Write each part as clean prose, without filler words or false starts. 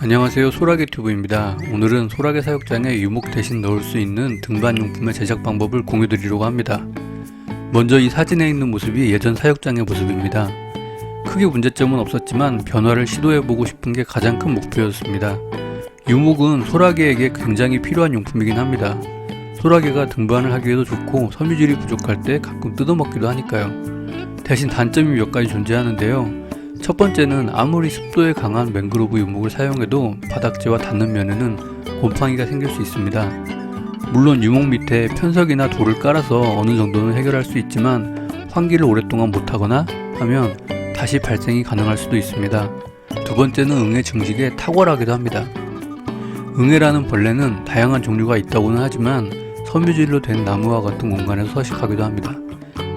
안녕하세요, 소라게 튜브입니다. 오늘은 소라게 사육장에 유목 대신 넣을 수 있는 등반용품의 제작 방법을 공유드리려고 합니다. 먼저 이 사진에 있는 모습이 예전 사육장의 모습입니다. 크게 문제점은 없었지만 변화를 시도해보고 싶은 게 가장 큰 목표였습니다. 유목은 소라게에게 굉장히 필요한 용품이긴 합니다. 소라게가 등반을 하기에도 좋고 섬유질이 부족할 때 가끔 뜯어먹기도 하니까요. 대신 단점이 몇 가지 존재하는데요. 첫 번째는 아무리 습도에 강한 맹그로브 유목을 사용해도 바닥재와 닿는 면에는 곰팡이가 생길 수 있습니다. 물론 유목 밑에 편석이나 돌을 깔아서 어느 정도는 해결할 수 있지만 환기를 오랫동안 못하거나 하면 다시 발생이 가능할 수도 있습니다. 두 번째는 응애 증식에 탁월하기도 합니다. 응애라는 벌레는 다양한 종류가 있다고는 하지만 섬유질로 된 나무와 같은 공간에서 서식하기도 합니다.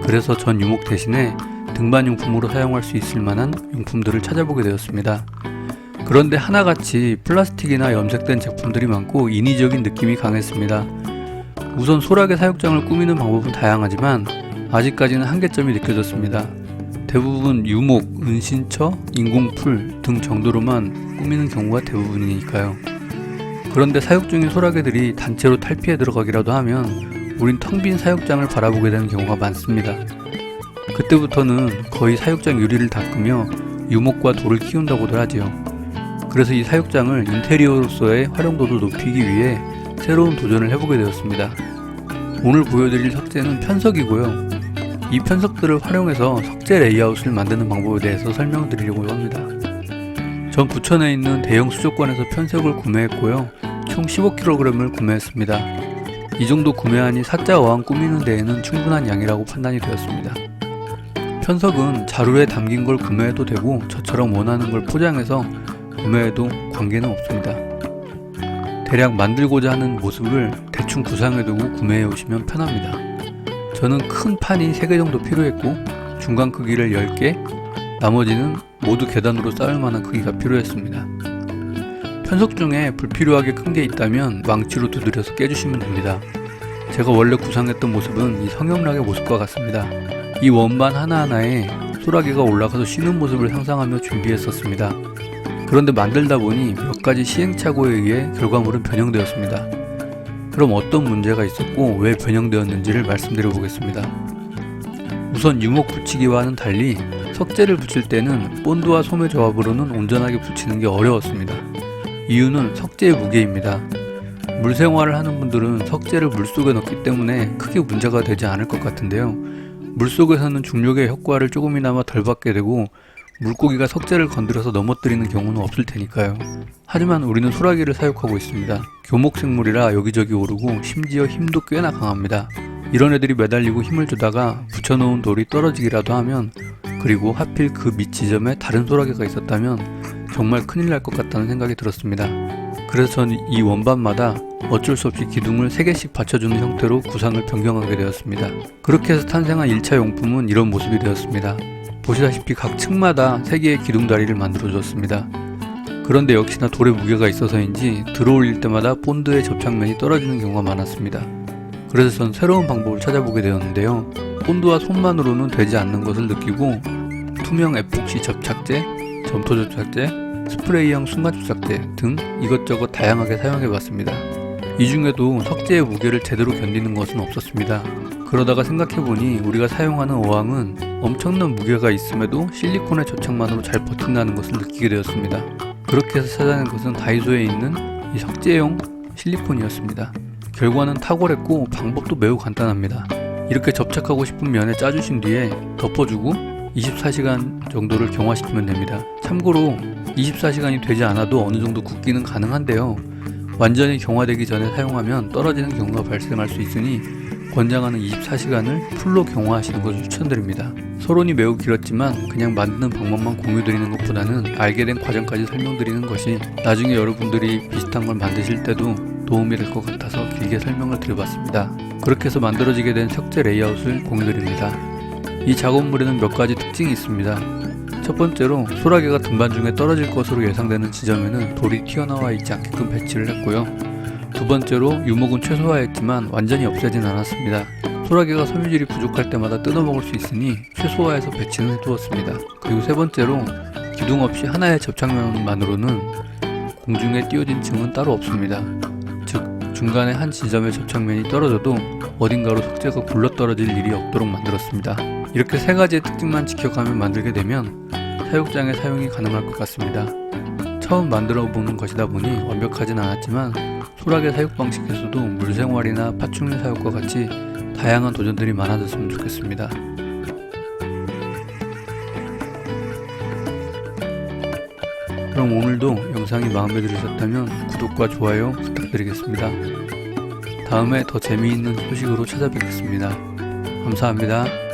그래서 전 유목 대신에 등반용품으로 사용할 수 있을 만한 용품들을 찾아보게 되었습니다. 그런데 하나같이 플라스틱이나 염색된 제품들이 많고 인위적인 느낌이 강했습니다. 우선 소라게 사육장을 꾸미는 방법은 다양하지만 아직까지는 한계점이 느껴졌습니다. 대부분 유목, 은신처, 인공풀 등 정도로만 꾸미는 경우가 대부분이니까요. 그런데 사육 중인 소라게들이 단체로 탈피해 들어가기라도 하면 우린 텅 빈 사육장을 바라보게 되는 경우가 많습니다. 그때부터는 거의 사육장 유리를 닦으며 유목과 돌을 키운다고들 하지요. 그래서 이 사육장을 인테리어로서의 활용도도 높이기 위해 새로운 도전을 해보게 되었습니다. 오늘 보여드릴 석재는 편석이고요. 이 편석들을 활용해서 석재 레이아웃을 만드는 방법에 대해서 설명드리려고 합니다. 전 부천에 있는 대형 수족관에서 편석을 구매했고요. 총 15kg을 구매했습니다. 이 정도 구매하니 사자 어항 꾸미는 데에는 충분한 양이라고 판단이 되었습니다. 편석은 자루에 담긴 걸 구매해도 되고 저처럼 원하는 걸 포장해서 구매해도 관계는 없습니다. 대략 만들고자 하는 모습을 대충 구상해두고 구매해 오시면 편합니다. 저는 큰 판이 3개 정도 필요했고 중간 크기를 10개, 나머지는 모두 계단으로 쌓을 만한 크기가 필요했습니다. 편석 중에 불필요하게 큰 게 있다면 망치로 두드려서 깨주시면 됩니다. 제가 원래 구상했던 모습은 이 성형락의 모습과 같습니다. 이 원반 하나하나에 소라게가 올라가서 쉬는 모습을 상상하며 준비했었습니다. 그런데 만들다 보니 몇 가지 시행착오에 의해 결과물은 변형되었습니다. 그럼 어떤 문제가 있었고 왜 변형되었는지를 말씀드려 보겠습니다. 우선 유목 붙이기와는 달리 석재를 붙일 때는 본드와 솜의 조합으로는 온전하게 붙이는 게 어려웠습니다. 이유는 석재의 무게입니다. 물생활을 하는 분들은 석재를 물속에 넣기 때문에 크게 문제가 되지 않을 것 같은데요. 물속에서는 중력의 효과를 조금이나마 덜 받게 되고 물고기가 석재를 건드려서 넘어뜨리는 경우는 없을 테니까요. 하지만 우리는 소라게를 사육하고 있습니다. 교목생물이라 여기저기 오르고 심지어 힘도 꽤나 강합니다. 이런 애들이 매달리고 힘을 주다가 붙여놓은 돌이 떨어지기라도 하면, 그리고 하필 그 밑 지점에 다른 소라게가 있었다면 정말 큰일 날 것 같다는 생각이 들었습니다. 그래서 전 이 원반마다 어쩔 수 없이 기둥을 3개씩 받쳐주는 형태로 구상을 변경하게 되었습니다. 그렇게 해서 탄생한 1차 용품은 이런 모습이 되었습니다. 보시다시피 각 층마다 3개의 기둥다리를 만들어 주었습니다. 그런데 역시나 돌의 무게가 있어서인지 들어올릴 때마다 본드의 접착면이 떨어지는 경우가 많았습니다. 그래서 전 새로운 방법을 찾아보게 되었는데요. 본드와 솜만으로는 되지 않는 것을 느끼고 투명 에폭시 접착제, 점토 접착제, 스프레이형 순간 접착제 등 이것저것 다양하게 사용해봤습니다. 이 중에도 석재의 무게를 제대로 견디는 것은 없었습니다. 그러다가 생각해보니 우리가 사용하는 어항은 엄청난 무게가 있음에도 실리콘의 접착만으로 잘 버틴다는 것을 느끼게 되었습니다. 그렇게 해서 찾아낸 것은 다이소에 있는 이 석재용 실리콘이었습니다. 결과는 탁월했고 방법도 매우 간단합니다. 이렇게 접착하고 싶은 면에 짜주신 뒤에 덮어주고 24시간 정도를 경화시키면 됩니다. 참고로 24시간이 되지 않아도 어느 정도 굽기는 가능한데요. 완전히 경화되기 전에 사용하면 떨어지는 경우가 발생할 수 있으니 권장하는 24시간을 풀로 경화하시는 것을 추천드립니다. 서론이 매우 길었지만 그냥 만드는 방법만 공유드리는 것보다는 알게 된 과정까지 설명드리는 것이 나중에 여러분들이 비슷한 걸 만드실 때도 도움이 될 것 같아서 길게 설명을 드려봤습니다. 그렇게 해서 만들어지게 된 석재 레이아웃을 공유드립니다. 이 작업물에는 몇 가지 특징이 있습니다. 첫 번째로 소라게가 등반 중에 떨어질 것으로 예상되는 지점에는 돌이 튀어나와 있지 않게끔 배치를 했고요. 두 번째로 유목은 최소화했지만 완전히 없애진 않았습니다. 소라게가 섬유질이 부족할 때마다 뜯어먹을 수 있으니 최소화해서 배치는 해두었습니다. 그리고 세 번째로 기둥 없이 하나의 접착면만으로는 공중에 띄워진 층은 따로 없습니다. 즉, 중간에 한 지점의 접착면이 떨어져도 어딘가로 석재가 굴러떨어질 일이 없도록 만들었습니다. 이렇게 세 가지의 특징만 지켜가며 만들게 되면 사육장의 사용이 가능할 것 같습니다. 처음 만들어 보는 것이다 보니 완벽하진 않았지만 소라게 사육 방식에서도 물생활이나 파충류 사육과 같이 다양한 도전들이 많아졌으면 좋겠습니다. 그럼 오늘도 영상이 마음에 들으셨다면 구독과 좋아요 부탁드리겠습니다. 다음에 더 재미있는 소식으로 찾아뵙겠습니다. 감사합니다.